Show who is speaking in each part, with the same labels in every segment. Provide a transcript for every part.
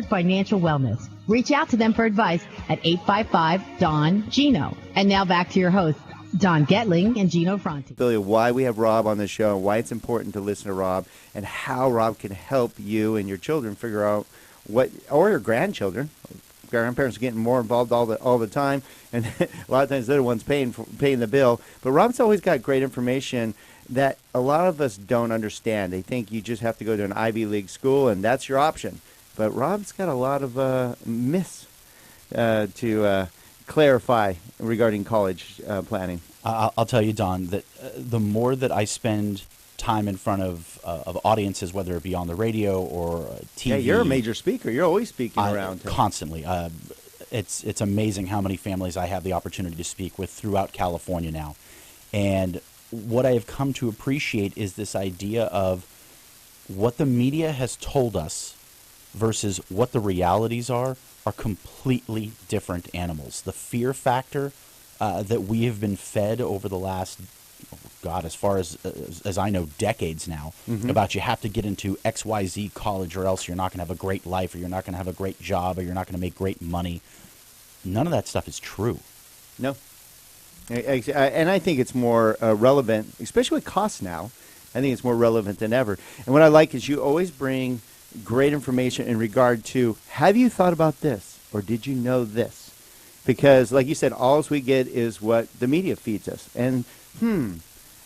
Speaker 1: Financial wellness. Reach out to them for advice at 855-DON-GINO. And now back to your hosts, Don Getling and Gino Franti.
Speaker 2: Billy, why we have Rob on the show and why it's important to listen to Rob and how Rob can help you and your children figure out what, or your grandchildren. Grandparents are getting more involved all the time, and a lot of times they're the ones paying the bill. But Rob's always got great information that a lot of us don't understand. They think you just have to go to an Ivy League school, and that's your option. But Rob's got a lot of myths to clarify regarding college planning.
Speaker 3: I'll tell you, Don, that the more that I spend time in front of audiences, whether it be on the radio or TV.
Speaker 2: Yeah, you're a major speaker. You're always speaking around.
Speaker 3: Constantly. It's amazing how many families I have the opportunity to speak with throughout California now. And what I have come to appreciate is this idea of what the media has told us versus what the realities are completely different animals. The fear factor that we have been fed over the last, as far as I know, decades now, about you have to get into XYZ college or else you're not going to have a great life, or you're not going to have a great job, or you're not going to make great money. None of that stuff is true.
Speaker 2: No. And I think it's more relevant, especially with costs now. I think it's more relevant than ever. And what I like is you always bring great information in regard to, have you thought about this, or did you know this? Because, like you said, all we get is what the media feeds us. And,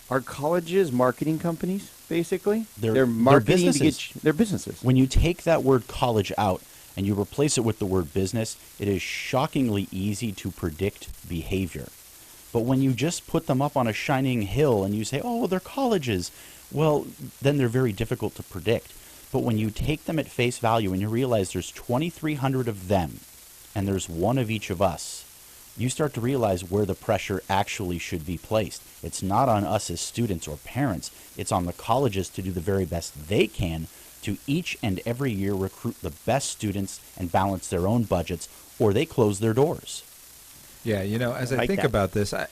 Speaker 2: are colleges marketing companies, basically? They're marketing businesses. They're businesses.
Speaker 3: When you take that word college out and you replace it with the word business, it is shockingly easy to predict behavior. But when you just put them up on a shining hill and you say, oh, they're colleges, well, then they're very difficult to predict. But when you take them at face value and you realize there's 2,300 of them and there's one of each of us, you start to realize where the pressure actually should be placed. It's not on us as students or parents. It's on the colleges to do the very best they can to each and every year recruit the best students and balance their own budgets, or they close their doors.
Speaker 4: Yeah, as I think about this, I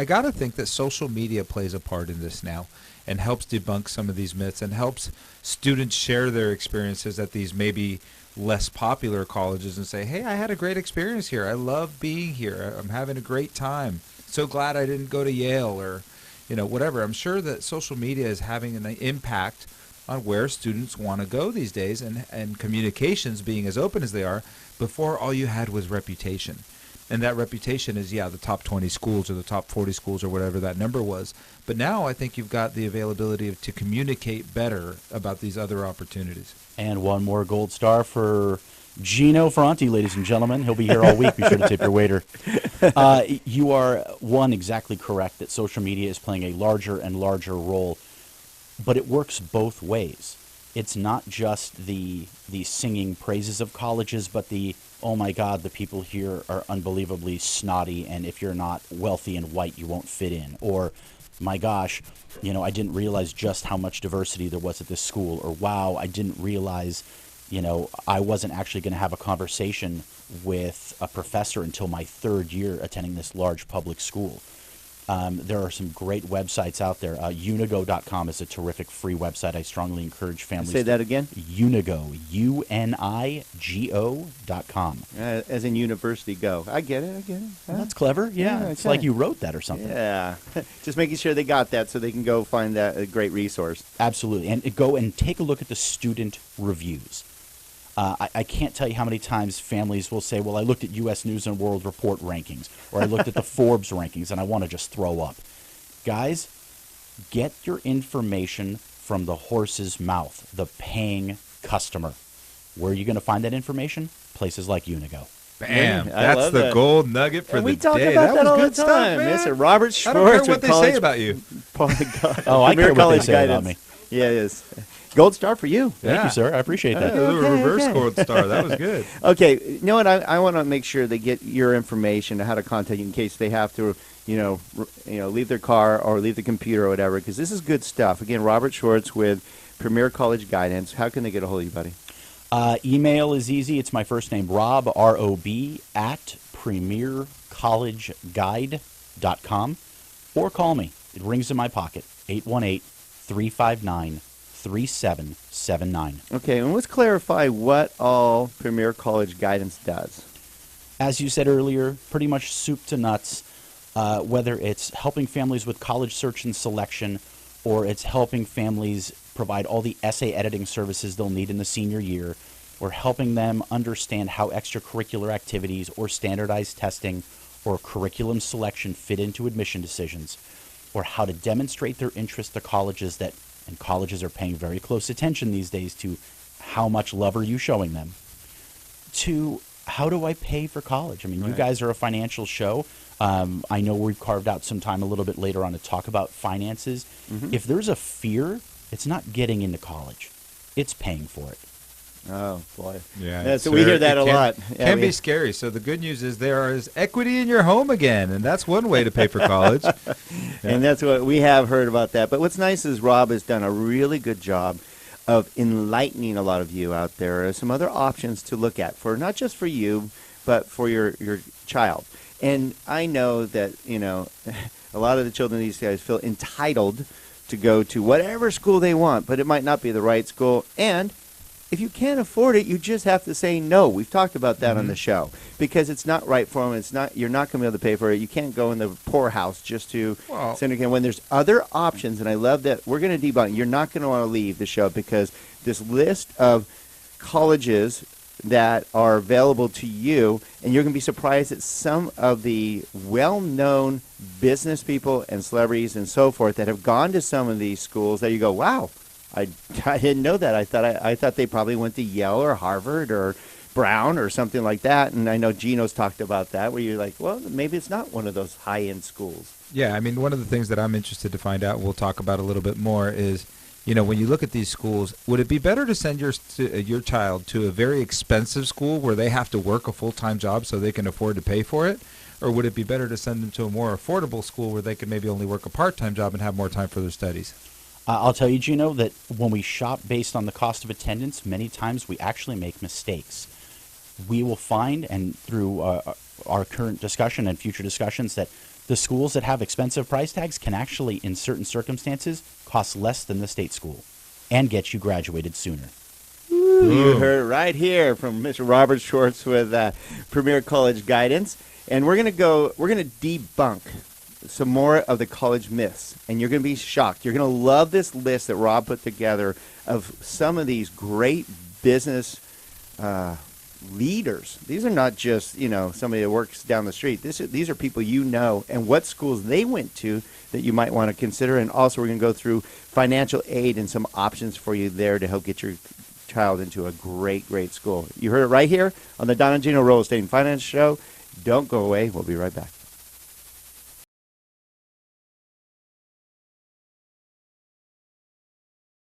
Speaker 4: got to think that social media plays a part in this now and helps debunk some of these myths and helps students share their experiences at these maybe less popular colleges and say, hey, I had a great experience here. I love being here. I'm having a great time. So glad I didn't go to Yale or, whatever. I'm sure that social media is having an impact on where students want to go these days, and communications being as open as they are. Before, all you had was reputation. And that reputation is, the top 20 schools or the top 40 schools or whatever that number was. But now I think you've got the availability to communicate better about these other opportunities.
Speaker 3: And one more gold star for Gino Franti, ladies and gentlemen. He'll be here all week. Be sure to tip your waiter. You are, exactly correct that social media is playing a larger and larger role. But it works both ways. It's not just the singing praises of colleges, but oh my God, the people here are unbelievably snotty, and if you're not wealthy and white, you won't fit in. Or, my gosh, I didn't realize just how much diversity there was at this school. Or, wow, I didn't realize, I wasn't actually going to have a conversation with a professor until my third year attending this large public school. There are some great websites out there. Unigo.com is a terrific free website. I strongly encourage families.
Speaker 2: Say that again?
Speaker 3: Unigo, UNIGO.com.
Speaker 2: As in university go. I get it. Huh?
Speaker 3: Well, that's clever. Yeah, it's like you wrote that or something.
Speaker 2: Yeah. Just making sure they got that so they can go find that a great resource.
Speaker 3: Absolutely. And go and take a look at the student reviews. I can't tell you how many times families will say, well, I looked at U.S. News and World Report rankings, or I looked at the Forbes rankings, and I want to just throw up. Guys, get your information from the horse's mouth, the paying customer. Where are you going to find that information? Places like Unigo.
Speaker 4: Bam! That's the gold nugget for the day.
Speaker 2: We talk about that all the time. Mr. Robert Schwartz.
Speaker 4: I don't care what they say about you.
Speaker 3: Oh, I care what they say about me.
Speaker 2: Yeah, it is. Gold star for you.
Speaker 3: Thank you, sir. I appreciate that.
Speaker 4: Reverse gold star. That was good.
Speaker 2: Okay. You know what? I want to make sure they get your information on how to contact you in case they have to, leave their car or leave the computer or whatever, because this is good stuff. Again, Robert Schwartz with Premier College Guidance. How can they get a hold of you, buddy?
Speaker 3: Email is easy. It's my first name, Rob, R-O-B, at premiercollegeguide.com, or call me. It rings in my pocket, 818-359-3333. 3779.
Speaker 2: Okay, and let's clarify what all Premier College Guidance does.
Speaker 3: As you said earlier, pretty much soup to nuts, whether it's helping families with college search and selection, or it's helping families provide all the essay editing services they'll need in the senior year, or helping them understand how extracurricular activities or standardized testing or curriculum selection fit into admission decisions, or how to demonstrate their interest to colleges and colleges are paying very close attention these days to how much love are you showing them, to how do I pay for college? I mean, you guys are a financial show. I know we've carved out some time a little bit later on to talk about finances. Mm-hmm. If there's a fear, it's not getting into college. It's paying for it.
Speaker 2: Oh, boy.
Speaker 4: Yeah,
Speaker 2: so we hear that a lot. Yeah,
Speaker 4: can be scary. So the good news is there is equity in your home again, and that's one way to pay for college.
Speaker 2: And that's what we have heard about that. But what's nice is Rob has done a really good job of enlightening a lot of you out there. Some other options to look at for not just for you, but for your child. And I know that, a lot of the children these days feel entitled to go to whatever school they want, but it might not be the right school. And if you can't afford it, you just have to say no. We've talked about that on the show because it's not right for them. You're not going to be able to pay for it. You can't go in the poorhouse just to syndicate when there's other options. And I love that we're going to debunk. You're not going to want to leave the show because this list of colleges that are available to you, and you're going to be surprised at some of the well-known business people and celebrities and so forth that have gone to some of these schools that you go, wow. I didn't know that. I thought they probably went to Yale or Harvard or Brown or something like that. And I know Gino's talked about that, where you're like, well, maybe it's not one of those high-end schools.
Speaker 4: Yeah, I mean, one of the things that I'm interested to find out, we'll talk about a little bit more, is, when you look at these schools, would it be better to send your child to a very expensive school where they have to work a full-time job so they can afford to pay for it? Or would it be better to send them to a more affordable school where they can maybe only work a part-time job and have more time for their studies?
Speaker 3: I'll tell you, Gino, that when we shop based on the cost of attendance, many times we actually make mistakes. We will find, and through our current discussion and future discussions, that the schools that have expensive price tags can actually, in certain circumstances, cost less than the state school and get you graduated sooner.
Speaker 2: You heard it right here from Mr. Robert Schwartz with Premier College Guidance. And we're going to debunk some more of the college myths, and you're going to be shocked. You're going to love this list that Rob put together of some of these great business leaders. These are not just, somebody that works down the street. These are people and what schools they went to that you might want to consider. And also we're going to go through financial aid and some options for you there to help get your child into a great, great school. You heard it right here on the Don Gino Real Estate and Finance Show. Don't go away. We'll be right back.